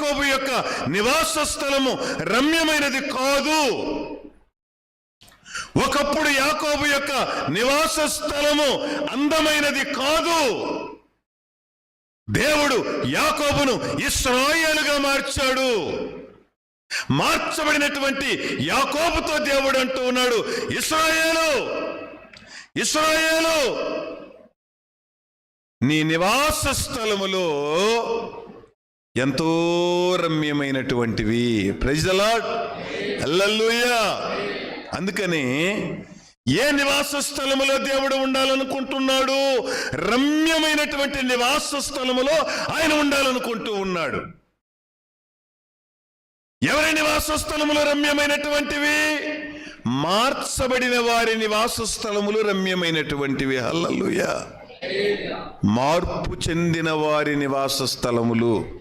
యాకోబు యొక్క నివాస స్థలము రమ్యమైనది కాదు. ఒకప్పుడు యాకోబు యొక్క నివాస స్థలము అందమైనది కాదు. దేవుడు యాకోబును ఇశ్రాయేలుగా మార్చాడు. మార్చబడినటువంటి యాకోబుతో దేవుడు అంటూ ఉన్నాడు, ఇశ్రాయేలు, ఇశ్రాయేలు, నీ నివాస స్థలములో ఎంతో రమ్యమైనటువంటివి. ప్రైజ్ ది లార్డ్, హల్లెలూయా. అందుకని ఏ నివాస స్థలములో దేవుడు ఉండాలనుకుంటున్నాడు? రమ్యమైనటువంటి నివాస స్థలములో ఆయన ఉండాలనుకుంటూ ఉన్నాడు. ఎవరి నివాస స్థలములు రమ్యమైనటువంటివి? మార్చబడిన వారి నివాస స్థలములు రమ్యమైనటువంటివి. హల్లెలూయా. మార్పు చెందిన వారి నివాస స్థలములు